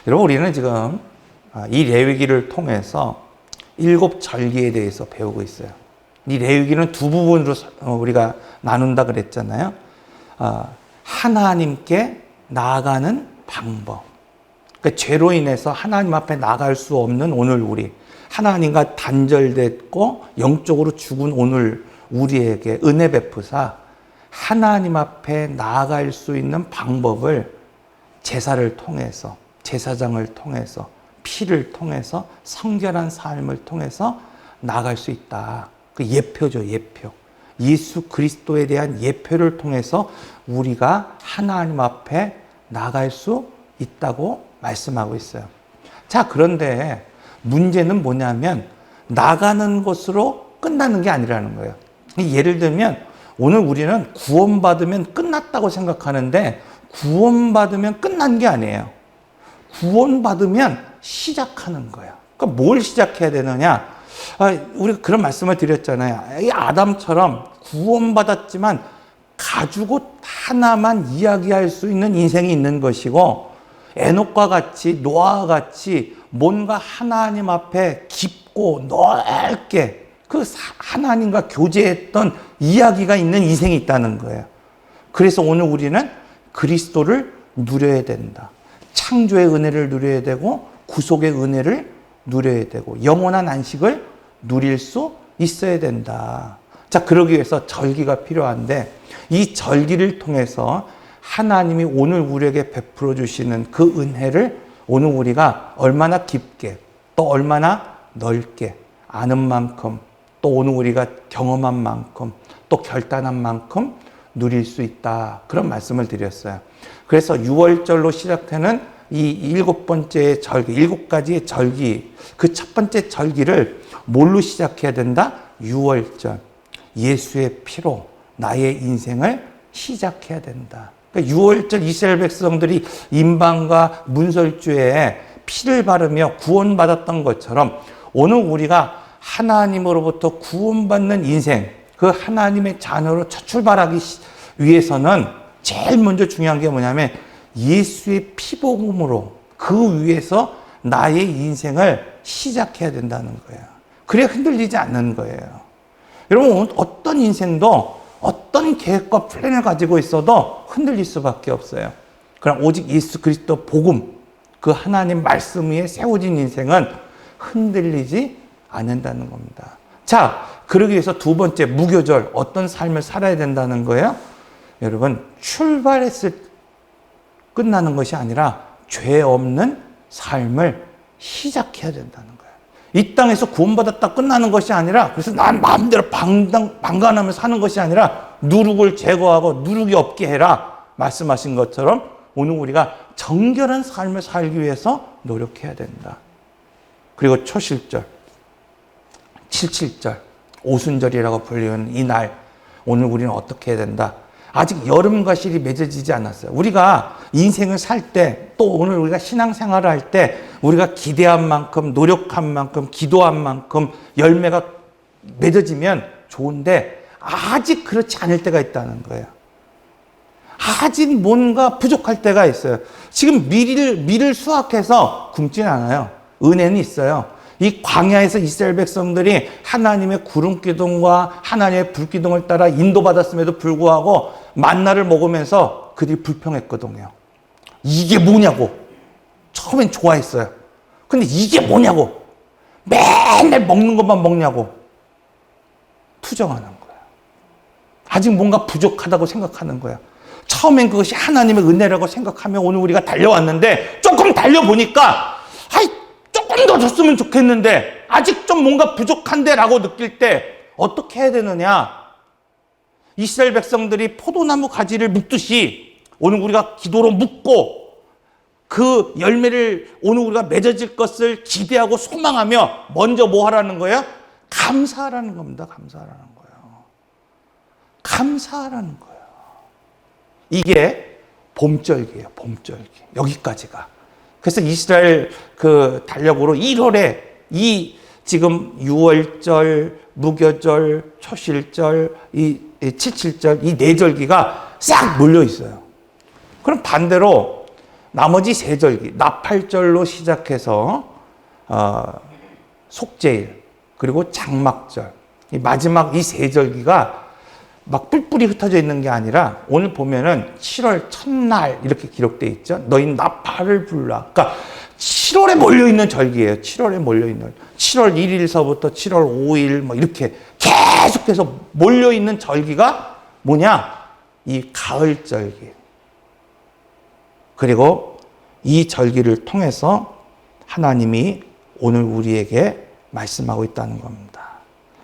여러분, 우리는 지금 이 레위기를 통해서 7절기에 대해서 배우고 있어요. 이 레위기는 두 부분으로 우리가 나눈다 그랬잖아요. 하나님께 나아가는 방법. 그러니까 죄로 인해서 하나님 앞에 나갈 수 없는 오늘 우리, 하나님과 단절됐고 영적으로 죽은 오늘 우리에게 은혜 베푸사 하나님 앞에 나아갈 수 있는 방법을 제사를 통해서, 제사장을 통해서, 피를 통해서, 성결한 삶을 통해서 나아갈 수 있다. 그 예표죠, 예표. 예수 그리스도에 대한 예표를 통해서 우리가 하나님 앞에 나아갈 수 있다고 말씀하고 있어요. 자, 그런데 문제는 뭐냐면 나가는 것으로 끝나는 게 아니라는 거예요. 예를 들면 오늘 우리는 구원받으면 끝났다고 생각하는데 구원받으면 끝난 게 아니에요. 구원받으면 시작하는 거예요. 그러니까 뭘 시작해야 되느냐? 우리가 그런 말씀을 드렸잖아요. 이 아담처럼 구원받았지만 가죽옷 하나만 이야기할 수 있는 인생이 있는 것이고, 에녹과 같이, 노아와 같이 뭔가 하나님 앞에 깊고 넓게 그 하나님과 교제했던 이야기가 있는 인생이 있다는 거예요. 그래서 오늘 우리는 그리스도를 누려야 된다. 창조의 은혜를 누려야 되고 구속의 은혜를 누려야 되고 영원한 안식을 누릴 수 있어야 된다. 자, 그러기 위해서 절기가 필요한데 이 절기를 통해서 하나님이 오늘 우리에게 베풀어 주시는 그 은혜를 오늘 우리가 얼마나 깊게 또 얼마나 넓게 아는 만큼 또 오늘 우리가 경험한 만큼 또 결단한 만큼 누릴 수 있다. 그런 말씀을 드렸어요. 그래서 6월절로 시작되는 이 7번째 절기, 7가지의 절기, 그 첫 번째 절기를 뭘로 시작해야 된다? 6월절. 예수의 피로 나의 인생을 시작해야 된다. 그러니까 6월절 이스라엘 백성들이 임방과 문설주에 피를 바르며 구원받았던 것처럼 오늘 우리가 하나님으로부터 구원받는 인생, 그 하나님의 자녀로 첫 출발하기 위해서는 제일 먼저 중요한 게 뭐냐면 예수의 피복음으로 그 위에서 나의 인생을 시작해야 된다는 거예요. 그래야 흔들리지 않는 거예요. 여러분, 어떤 인생도 어떤 계획과 플랜을 가지고 있어도 흔들릴 수밖에 없어요. 그럼 오직 예수 그리스도 복음, 그 하나님 말씀 위에 세워진 인생은 흔들리지 않는다는 겁니다. 자, 그러기 위해서 두 번째 무교절, 어떤 삶을 살아야 된다는 거예요? 여러분, 출발했을 끝나는 것이 아니라 죄 없는 삶을 시작해야 된다는 거예요. 이 땅에서 구원받았다 끝나는 것이 아니라, 그래서 난 마음대로 방관하며 사는 것이 아니라 누룩을 제거하고 누룩이 없게 해라 말씀하신 것처럼 오늘 우리가 정결한 삶을 살기 위해서 노력해야 된다. 그리고 초실절, 칠칠절, 오순절이라고 불리는 이 날, 오늘 우리는 어떻게 해야 된다? 아직 여름과 실이 맺어지지 않았어요. 우리가 인생을 살 때, 또 오늘 우리가 신앙생활을 할 때 우리가 기대한 만큼, 노력한 만큼, 기도한 만큼 열매가 맺어지면 좋은데 아직 그렇지 않을 때가 있다는 거예요. 아직 뭔가 부족할 때가 있어요. 지금 밀을 수확해서 굶지는 않아요. 은혜는 있어요. 이 광야에서 이스라엘 백성들이 하나님의 구름 기둥과 하나님의 불 기둥을 따라 인도받았음에도 불구하고 만나를 먹으면서 그들이 불평했거든요. 이게 뭐냐고. 처음엔 좋아했어요. 근데 이게 뭐냐고. 맨날 먹는 것만 먹냐고. 투정하는 거예요. 아직 뭔가 부족하다고 생각하는 거예요. 처음엔 그것이 하나님의 은혜라고 생각하며 오늘 우리가 달려왔는데 조금 달려보니까 조금 더 줬으면 좋겠는데 아직 좀 뭔가 부족한데 라고 느낄 때 어떻게 해야 되느냐? 이스라엘 백성들이 포도나무 가지를 묶듯이 오늘 우리가 기도로 묶고 그 열매를 오늘 우리가 맺어질 것을 기대하고 소망하며 먼저 뭐 하라는 거예요? 감사하라는 겁니다. 감사하라는 거예요. 감사하라는 거예요. 이게 봄절기예요. 봄절기. 여기까지가. 그래서 이스라엘 그 달력으로 1월에 이 지금 6월절, 무교절, 초실절, 이 칠칠절, 이 네 절기가 싹 몰려 있어요. 그럼 반대로 나머지 세 절기, 나팔절로 시작해서 속죄일, 그리고 장막절, 이 마지막 이 세 절기가 막 뿔뿔이 흩어져 있는 게 아니라 오늘 보면은 7월 첫날 이렇게 기록되어 있죠. 너희 나팔을 불라. 그러니까 7월에 몰려있는 절기예요. 7월에 몰려있는. 7월 1일서부터 7월 5일 뭐 이렇게 계속해서 몰려있는 절기가 뭐냐? 이 가을 절기. 그리고 이 절기를 통해서 하나님이 오늘 우리에게 말씀하고 있다는 겁니다.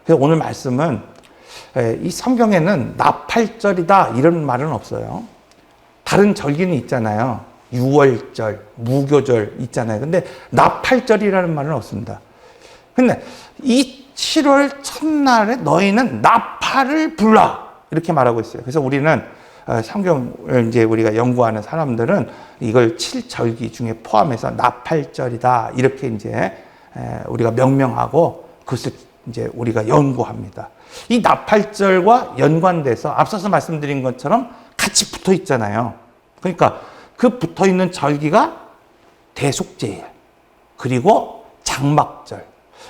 그래서 오늘 말씀은 이 성경에는 나팔절이다 이런 말은 없어요. 다른 절기는 있잖아요. 유월절, 무교절 있잖아요. 근데 나팔절이라는 말은 없습니다. 근데 이 7월 첫날에 너희는 나팔을 불라 이렇게 말하고 있어요. 그래서 우리는 성경을 이제 우리가 연구하는 사람들은 이걸 7절기 중에 포함해서 나팔절이다 이렇게 이제 우리가 명명하고 그것을 이제 우리가 연구합니다. 이 나팔절과 연관돼서 앞서서 말씀드린 것처럼 같이 붙어 있잖아요. 그러니까 그 붙어 있는 절기가 대속죄일, 그리고 장막절.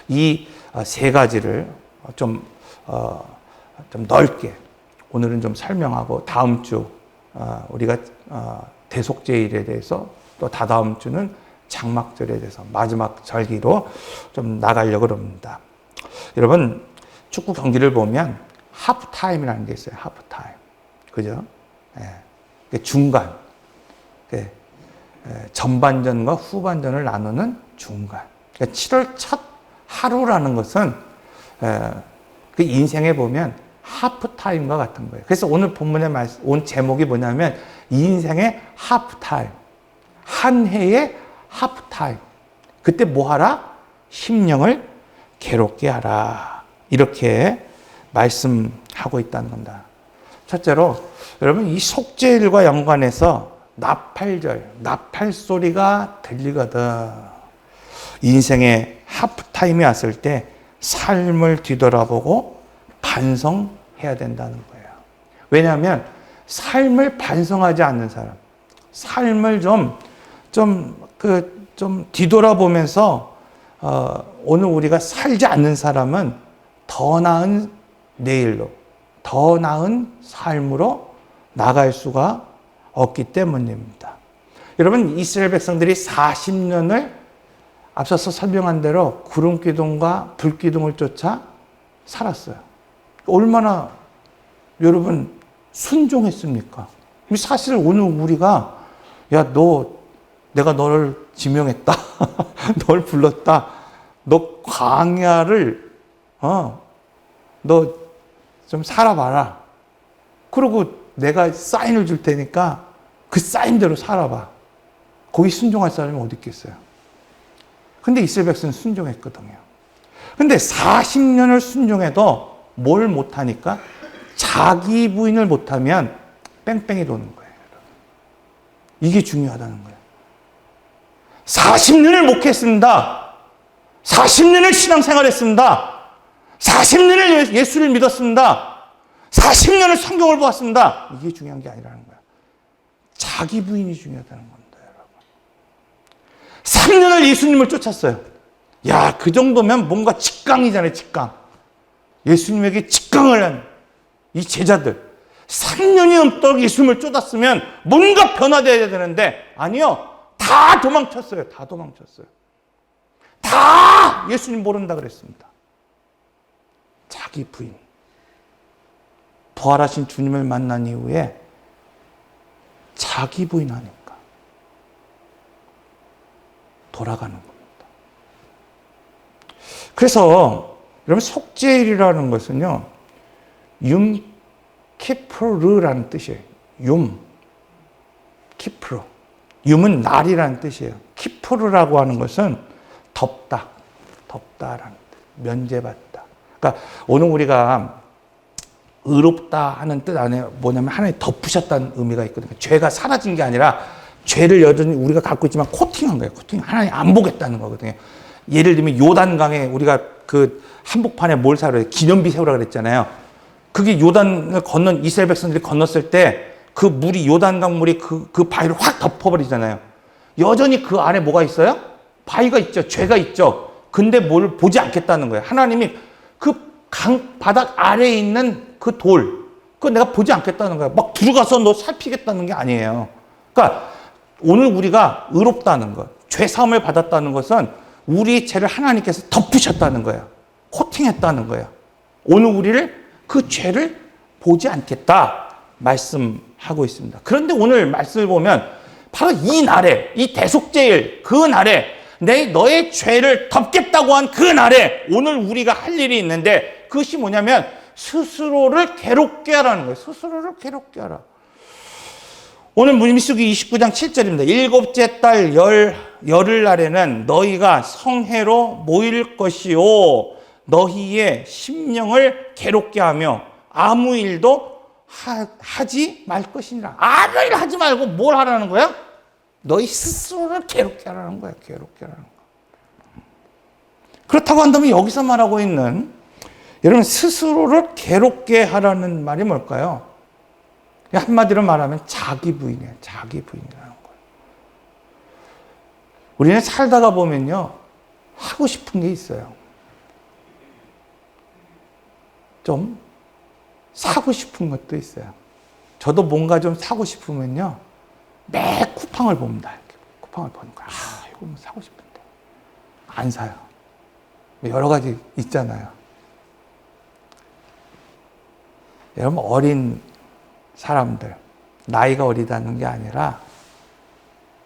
이 세 가지를 좀 넓게 오늘은 좀 설명하고 다음 주 우리가 대속죄일에 대해서 또 다다음 주는 장막절에 대해서 마지막 절기로 좀 나가려고 합니다. 여러분, 축구 경기를 보면 하프타임이라는 게 있어요. 하프타임. 그죠? 예. 중간. 전반전과 후반전을 나누는 중간. 그러니까 7월 첫 하루라는 것은 그 인생에 보면 하프타임과 같은 거예요. 그래서 오늘 본문에 온 제목이 뭐냐면 인생의 하프타임. 한 해의 하프타임. 그때 뭐 하라? 심령을 괴롭게 하라. 이렇게 말씀하고 있다는 겁니다. 첫째로 여러분 이 속죄일과 연관해서 나팔절, 나팔 소리가 들리거든. 인생의 하프타임이 왔을 때 삶을 뒤돌아보고 반성해야 된다는 거예요. 왜냐하면 삶을 반성하지 않는 사람, 삶을 좀 뒤돌아보면서 오늘 우리가 살지 않는 사람은 더 나은 내일로, 더 나은 삶으로 나갈 수가 없기 때문입니다. 여러분, 이스라엘 백성들이 40년을 앞서서 설명한 대로 구름기둥과 불기둥을 쫓아 살았어요. 얼마나 여러분 순종했습니까? 사실 오늘 우리가 내가 너를 지명했다. 널 불렀다. 너 광야를 너 좀 살아봐라. 그리고 내가 사인을 줄 테니까 그 사인대로 살아봐. 거기 순종할 사람이 어디 있겠어요? 근데 이스라엘 백성은 순종했거든요. 근데 40년을 순종해도 뭘 못하니까 자기 부인을 못하면 뺑뺑이 도는 거예요. 이게 중요하다는 거예요. 40년을 목회했습니다. 40년을 신앙생활했습니다. 40년을 예수를 믿었습니다. 40년을 성경을 보았습니다. 이게 중요한 게 아니라는 거야. 자기 부인이 중요하다는 겁니다, 여러분. 3년을 예수님을 쫓았어요. 야, 그 정도면 뭔가 직강이잖아요, 직강. 예수님에게 직강을 한 이 제자들. 3년이 넘도록 예수님을 쫓았으면 뭔가 변화되어야 되는데, 아니요. 다 도망쳤어요. 다 도망쳤어요. 다 예수님 모른다 그랬습니다. 자기 부인. 부활하신 주님을 만난 이후에 자기 부인 하니까 돌아가는 겁니다. 그래서 여러분 속죄일이라는 것은요. 윰키프르라는 뜻이에요. 키프르. 윰은 날이라는 뜻이에요. 키프르라고 하는 것은 덮다. 덮다라는 뜻. 면제받다. 그러니까 오늘 우리가 의롭다 하는 뜻 안에 뭐냐면 하나님 덮으셨다는 의미가 있거든요. 죄가 사라진 게 아니라 죄를 여전히 우리가 갖고 있지만 코팅한 거예요. 코팅. 하나님 안 보겠다는 거거든요. 예를 들면 요단강에 우리가 그 한복판에 뭘 사러 기념비 세우라 그랬잖아요. 그게 요단을 건넌 이스라엘 백성들이 건넜을 때 그 물이 요단강 물이 그 바위를 확 덮어버리잖아요. 여전히 그 안에 뭐가 있어요? 바위가 있죠. 죄가 있죠. 근데 뭘 보지 않겠다는 거예요. 하나님이 그 강 바닥 아래에 있는 그 돌, 그거 내가 보지 않겠다는 거예요. 막 들어가서 너 살피겠다는 게 아니에요. 그러니까 오늘 우리가 의롭다는 것, 죄 사함을 받았다는 것은 우리 죄를 하나님께서 덮으셨다는 거예요. 코팅했다는 거예요. 오늘 우리를 그 죄를 보지 않겠다 말씀하고 있습니다. 그런데 오늘 말씀을 보면 바로 이 날에, 이 대속죄일 그 날에 너의 죄를 덮겠다고 한 그 날에 오늘 우리가 할 일이 있는데, 그것이 뭐냐면 스스로를 괴롭게 하라는 거예요. 스스로를 괴롭게 하라. 오늘 민수기 29장 7절입니다. 일곱째 달 열흘날에는 너희가 성회로 모일 것이요 너희의 심령을 괴롭게 하며 아무 일도 하지 말 것이니라. 아무 일 하지 말고 뭘 하라는 거야? 너희 스스로를 괴롭게 하라는 거야. 괴롭게 하라는 거야. 그렇다고 한다면 여기서 말하고 있는, 여러분, 스스로를 괴롭게 하라는 말이 뭘까요? 한마디로 말하면 자기 부인이에요. 자기 부인이라는 거예요. 우리는 살다가 보면요, 하고 싶은 게 있어요. 좀 사고 싶은 것도 있어요. 저도 뭔가 좀 사고 싶으면요, 매 쿠팡을 봅니다. 이렇게 쿠팡을 보는 거야. 이거 뭐 사고 싶은데 안 사요. 여러 가지 있잖아요. 여러분, 어린 사람들, 나이가 어리다는 게 아니라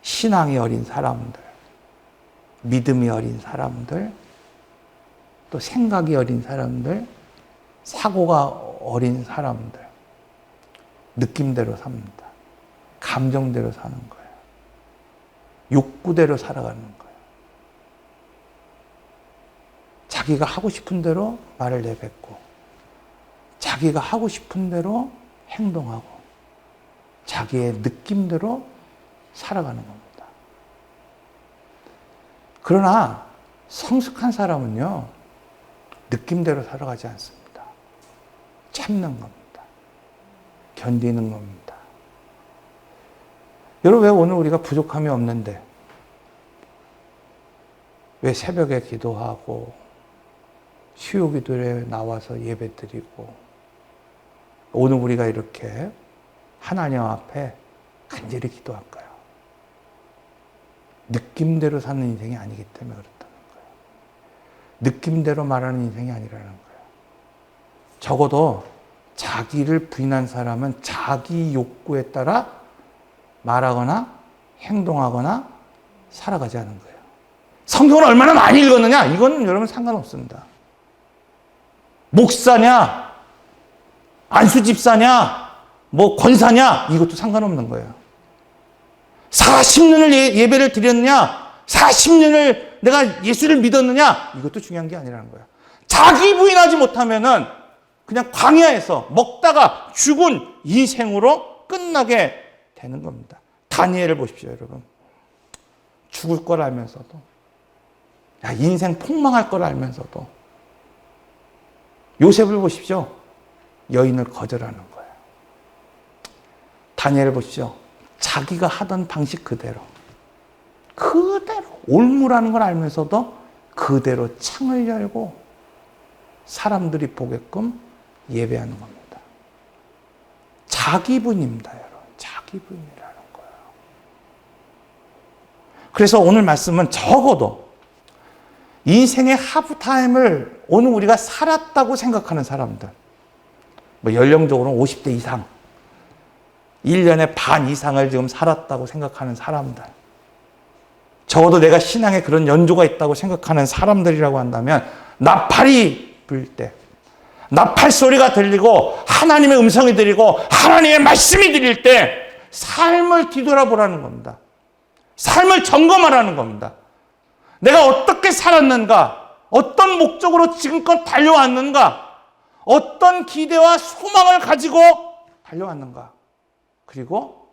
신앙이 어린 사람들, 믿음이 어린 사람들, 또 생각이 어린 사람들, 사고가 어린 사람들, 느낌대로 삽니다. 감정대로 사는 거예요. 욕구대로 살아가는 거예요. 자기가 하고 싶은 대로 말을 내뱉고, 자기가 하고 싶은 대로 행동하고, 자기의 느낌대로 살아가는 겁니다. 그러나 성숙한 사람은요, 느낌대로 살아가지 않습니다. 참는 겁니다. 견디는 겁니다. 여러분, 왜 오늘 우리가 부족함이 없는데, 왜 새벽에 기도하고 수요 기도에 나와서 예배 드리고, 오늘 우리가 이렇게 하나님 앞에 간절히 기도할까요? 느낌대로 사는 인생이 아니기 때문에 그렇다는 거예요. 느낌대로 말하는 인생이 아니라는 거예요. 적어도 자기를 부인한 사람은 자기 욕구에 따라 말하거나 행동하거나 살아가지 않은 거예요. 성경을 얼마나 많이 읽었느냐? 이건 여러분 상관없습니다. 목사냐, 안수집사냐, 뭐 권사냐, 이것도 상관없는 거예요. 40년을 예배를 드렸느냐, 40년을 내가 예수를 믿었느냐, 이것도 중요한 게 아니라는 거예요. 자기 부인하지 못하면은 그냥 광야에서 먹다가 죽은 인생으로 끝나게 되는 겁니다. 다니엘을 보십시오, 여러분. 죽을 걸 알면서도, 인생 폭망할 걸 알면서도, 요셉을 보십시오. 여인을 거절하는 거예요. 다니엘을 보십시오. 자기가 하던 방식 그대로 올무라는 걸 알면서도 그대로 창을 열고 사람들이 보게끔 예배하는 겁니다. 자기 부인입니다, 여러분. 자기 부인이라는 거예요. 그래서 오늘 말씀은 적어도 인생의 하프타임을 오늘 우리가 살았다고 생각하는 사람들, 뭐 연령적으로는 50대 이상, 1년의 반 이상을 지금 살았다고 생각하는 사람들, 적어도 내가 신앙에 그런 연조가 있다고 생각하는 사람들이라고 한다면, 나팔이 불 때, 나팔 소리가 들리고 하나님의 음성이 들리고 하나님의 말씀이 들릴 때 삶을 뒤돌아보라는 겁니다. 삶을 점검하라는 겁니다. 내가 어떻게 살았는가? 어떤 목적으로 지금껏 달려왔는가? 어떤 기대와 소망을 가지고 달려왔는가? 그리고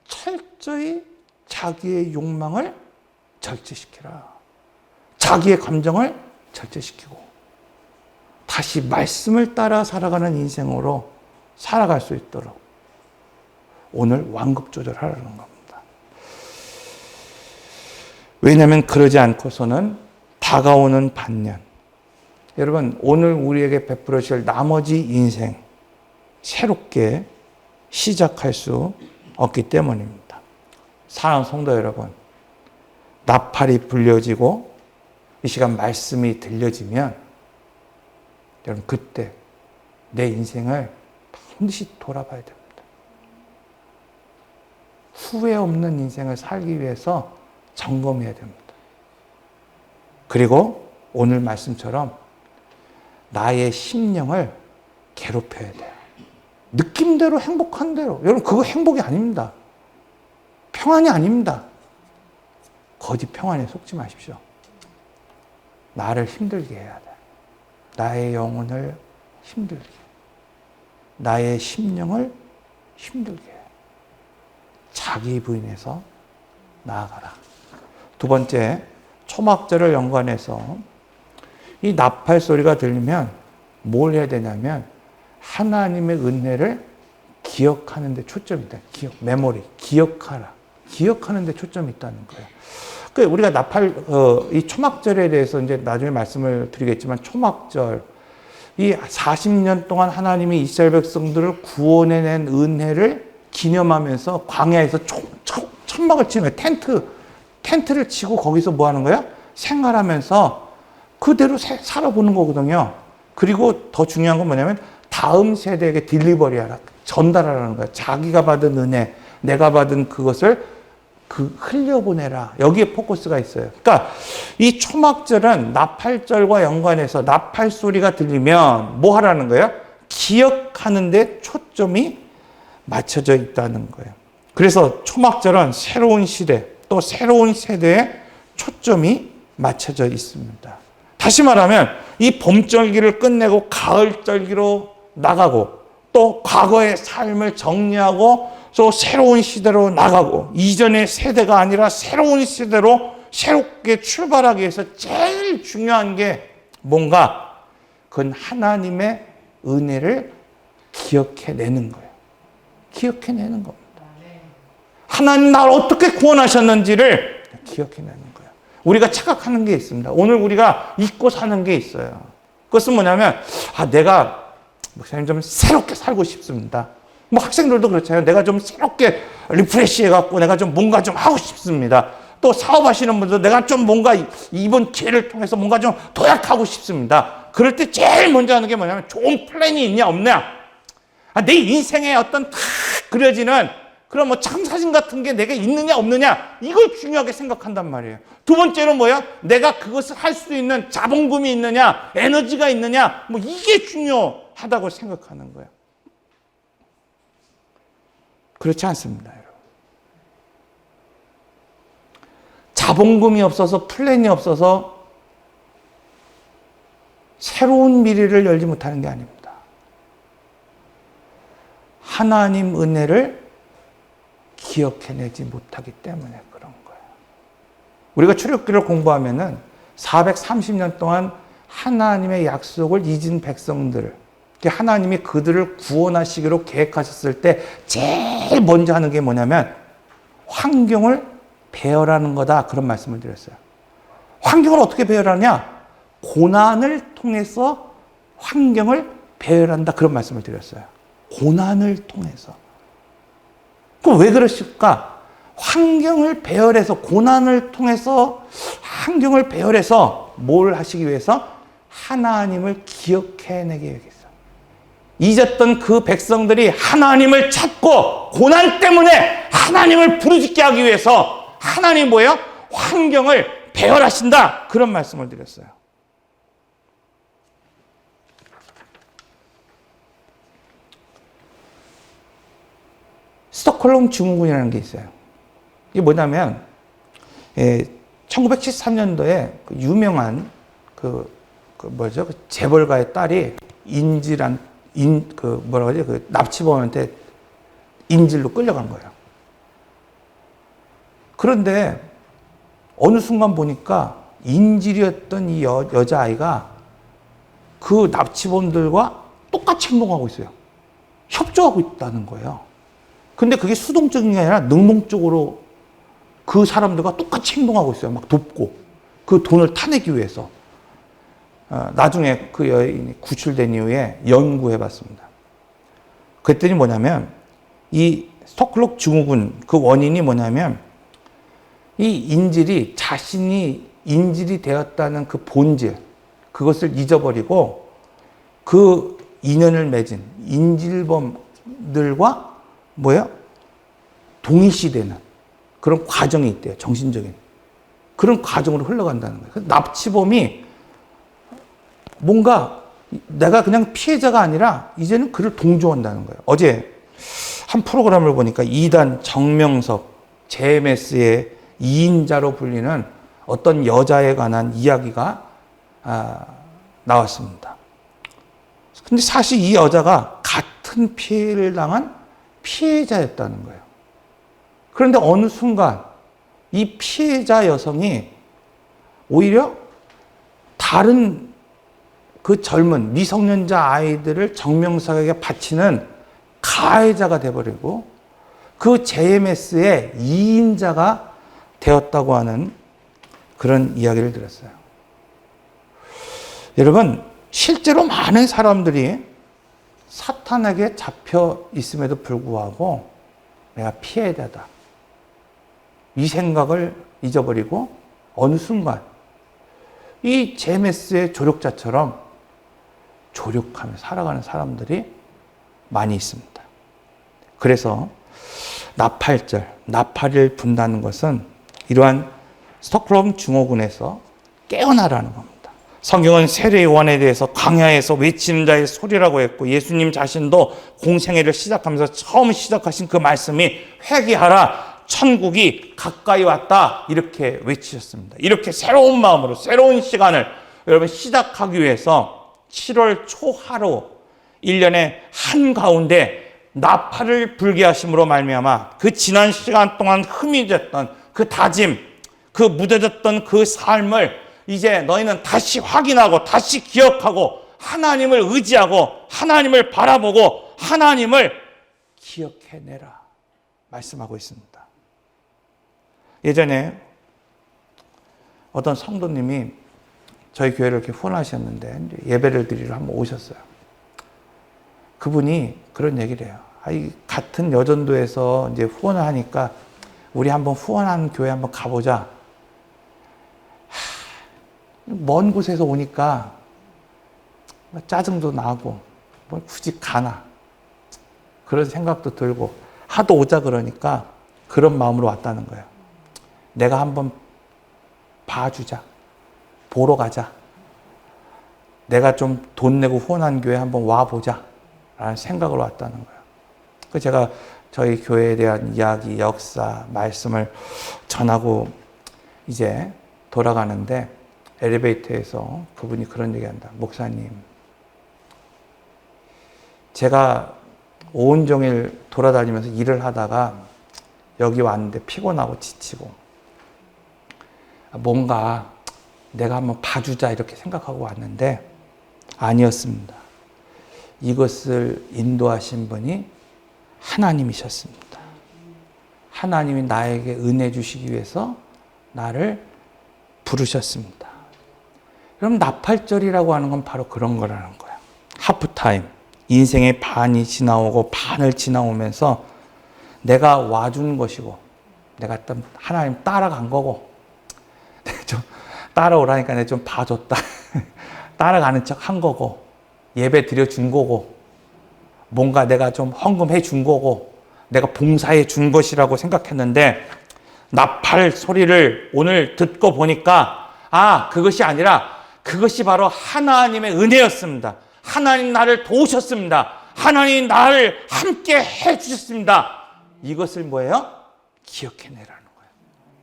철저히 자기의 욕망을 절제시키라. 자기의 감정을 절제시키고 다시 말씀을 따라 살아가는 인생으로 살아갈 수 있도록 오늘 완급 조절하라는 겁니다. 왜냐하면 그러지 않고서는 다가오는 반년, 여러분 오늘 우리에게 베풀어 주실 나머지 인생 새롭게 시작할 수 없기 때문입니다. 사랑하는 성도 여러분, 나팔이 불려지고 이 시간 말씀이 들려지면 여러분 그때 내 인생을 반드시 돌아봐야 됩니다. 후회 없는 인생을 살기 위해서 점검해야 됩니다. 그리고 오늘 말씀처럼 나의 심령을 괴롭혀야 돼요. 느낌대로 행복한 대로. 여러분 그거 행복이 아닙니다. 평안이 아닙니다. 거짓 평안에 속지 마십시오. 나를 힘들게 해야 돼. 나의 영혼을 힘들게 해. 나의 심령을 힘들게 해. 자기 부인에서 나아가라. 두 번째, 초막절을 연관해서 이 나팔 소리가 들리면 뭘 해야 되냐면 하나님의 은혜를 기억하는 데 초점이 있다. 메모리, 기억하라. 기억하는 데 초점이 있다는 거예요. 그러니까 우리가 나팔, 이 초막절에 대해서 이제 나중에 말씀을 드리겠지만 초막절, 이 40년 동안 하나님이 이스라엘 백성들을 구원해낸 은혜를 기념하면서 광야에서 천막을 치는 거예요. 텐트를 치고 거기서 뭐 하는 거야? 생활하면서 그대로 살아보는 거거든요. 그리고 더 중요한 건 뭐냐면 다음 세대에게 딜리버리하라. 전달하라는 거예요. 자기가 받은 은혜, 내가 받은 그것을 흘려보내라. 여기에 포커스가 있어요. 그러니까 이 초막절은 나팔절과 연관해서 나팔 소리가 들리면 뭐 하라는 거예요? 기억하는 데 초점이 맞춰져 있다는 거예요. 그래서 초막절은 새로운 시대, 또 새로운 세대에 초점이 맞춰져 있습니다. 다시 말하면 이 봄절기를 끝내고 가을절기로 나가고 또 과거의 삶을 정리하고 또 새로운 시대로 나가고 이전의 세대가 아니라 새로운 시대로 새롭게 출발하기 위해서 제일 중요한 게 뭔가 그건 하나님의 은혜를 기억해내는 거예요. 기억해내는 겁니다. 하나님 나를 어떻게 구원하셨는지를 기억해내는 거예요. 우리가 착각하는 게 있습니다. 오늘 우리가 잊고 사는 게 있어요. 그것은 뭐냐면 내가 목사님 좀 새롭게 살고 싶습니다. 뭐 학생들도 그렇잖아요. 내가 좀 새롭게 리프레시 해갖고 내가 좀 뭔가 좀 하고 싶습니다. 또 사업하시는 분들 내가 좀 뭔가 이번 기회를 통해서 뭔가 좀 도약하고 싶습니다. 그럴 때 제일 먼저 하는 게 뭐냐면 좋은 플랜이 있냐 없냐. 내 인생에 어떤 탁 그려지는 그런 뭐 창사진 같은 게 내게 있느냐 없느냐 이걸 중요하게 생각한단 말이에요. 두 번째로 뭐야? 내가 그것을 할 수 있는 자본금이 있느냐 에너지가 있느냐 뭐 이게 중요하다고 생각하는 거예요. 그렇지 않습니다, 여러분. 자본금이 없어서 플랜이 없어서 새로운 미래를 열지 못하는 게 아닙니다. 하나님 은혜를 기억해내지 못하기 때문에 그런 거예요. 우리가 출애굽기를 공부하면은 430년 동안 하나님의 약속을 잊은 백성들, 하나님이 그들을 구원하시기로 계획하셨을 때 제일 먼저 하는 게 뭐냐면 환경을 배열하는 거다. 그런 말씀을 드렸어요. 환경을 어떻게 배열하냐? 고난을 통해서 환경을 배열한다. 그런 말씀을 드렸어요. 고난을 통해서. 그럼 왜 그러실까? 환경을 배열해서 고난을 통해서 환경을 배열해서 뭘 하시기 위해서? 하나님을 기억해내기 위해서. 잊었던 그 백성들이 하나님을 찾고 고난 때문에 하나님을 부르짖게 하기 위해서 하나님이 뭐예요? 환경을 배열하신다. 그런 말씀을 드렸어요. 스톡홀름 증후군이라는 게 있어요. 이게 뭐냐면 1973년도에 유명한 재벌가의 딸이 납치범한테 인질로 끌려간 거예요. 그런데 어느 순간 보니까 인질이었던 이 여자아이가 그 납치범들과 똑같이 행동하고 있어요. 협조하고 있다는 거예요. 근데 그게 수동적인 게 아니라 능동적으로 그 사람들과 똑같이 행동하고 있어요. 막 돕고 그 돈을 타내기 위해서. 나중에 그 여인이 구출된 이후에 연구해봤습니다. 그랬더니 뭐냐면 이 스톡홀름 증후군 그 원인이 뭐냐면 이 인질이 자신이 인질이 되었다는 그 본질 그것을 잊어버리고 그 인연을 맺은 인질범들과 동일시되는 그런 과정이 있대요. 정신적인 그런 과정으로 흘러간다는 거예요. 납치범이 뭔가 내가 그냥 피해자가 아니라 이제는 그를 동조한다는 거예요. 어제 한 프로그램을 보니까 2단 정명석 JMS의 2인자로 불리는 어떤 여자에 관한 이야기가 나왔습니다. 근데 사실 이 여자가 같은 피해를 당한 피해자였다는 거예요. 그런데 어느 순간 이 피해자 여성이 오히려 다른 그 젊은 미성년자 아이들을 정명석에게 바치는 가해자가 되어버리고 그 JMS의 2인자가 되었다고 하는 그런 이야기를 들었어요. 여러분, 실제로 많은 사람들이 사탄에게 잡혀 있음에도 불구하고 내가 피해자다. 이 생각을 잊어버리고 어느 순간 이 JMS의 조력자처럼 조력하며 살아가는 사람들이 많이 있습니다. 그래서 나팔을 분다는 것은 이러한 스톡홀름 증후군에서 깨어나라는 겁니다. 성경은 세례 요한에 대해서 광야에서 외치는 자의 소리라고 했고 예수님 자신도 공생애를 시작하면서 처음 시작하신 그 말씀이 회개하라 천국이 가까이 왔다 이렇게 외치셨습니다. 이렇게 새로운 마음으로 새로운 시간을 여러분 시작하기 위해서 7월 초하루 1년의 한가운데 나팔을 불게 하심으로 말미암아 그 지난 시간 동안 흐미졌던 그 다짐, 그 묻어졌던 그 삶을 이제 너희는 다시 확인하고 다시 기억하고 하나님을 의지하고 하나님을 바라보고 하나님을 기억해내라 말씀하고 있습니다. 예전에 어떤 성도님이 저희 교회를 이렇게 후원하셨는데 예배를 드리러 한번 오셨어요. 그분이 그런 얘기를 해요. 같은 여전도에서 이제 후원을 하니까 우리 한번 후원하는 교회 한번 가보자. 먼 곳에서 오니까 짜증도 나고 뭘 굳이 가나 그런 생각도 들고 하도 오자 그러니까 그런 마음으로 왔다는 거예요. 내가 한번 봐주자. 보러 가자. 내가 좀 돈 내고 후원한 교회 한번 와보자 라는 생각으로 왔다는 거예요. 그래서 제가 저희 교회에 대한 이야기, 역사, 말씀을 전하고 이제 돌아가는데 엘리베이터에서 그분이 그런 얘기한다. 목사님, 제가 온종일 돌아다니면서 일을 하다가 여기 왔는데 피곤하고 지치고 뭔가 내가 한번 봐주자 이렇게 생각하고 왔는데 아니었습니다. 이것을 인도하신 분이 하나님이셨습니다. 하나님이 나에게 은혜 주시기 위해서 나를 부르셨습니다. 그럼 나팔절이라고 하는 건 바로 그런 거라는 거예요. 하프타임. 인생의 반이 지나오고 반을 지나오면서 내가 와준 것이고 내가 하나님 따라간 거고 좀 따라오라니까 내가 좀 봐줬다. 따라가는 척 한 거고 예배 드려준 거고 뭔가 내가 좀 헌금해 준 거고 내가 봉사해 준 것이라고 생각했는데 나팔 소리를 오늘 듣고 보니까 그것이 아니라 그것이 바로 하나님의 은혜였습니다. 하나님 나를 도우셨습니다. 하나님 나를 함께 해주셨습니다. 이것을 뭐예요? 기억해내라는 거예요.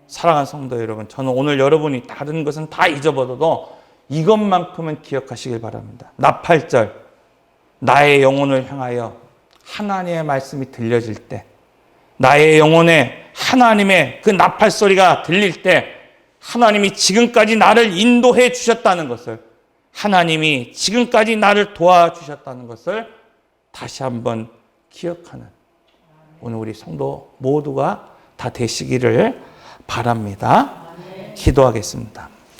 사랑하는 성도 여러분, 저는 오늘 여러분이 다른 것은 다 잊어버려도 이것만큼은 기억하시길 바랍니다. 나팔절, 나의 영혼을 향하여 하나님의 말씀이 들려질 때, 나의 영혼에 하나님의 그 나팔 소리가 들릴 때 하나님이 지금까지 나를 인도해 주셨다는 것을, 하나님이 지금까지 나를 도와주셨다는 것을 다시 한번 기억하는 오늘 우리 성도 모두가 다 되시기를 바랍니다. 기도하겠습니다.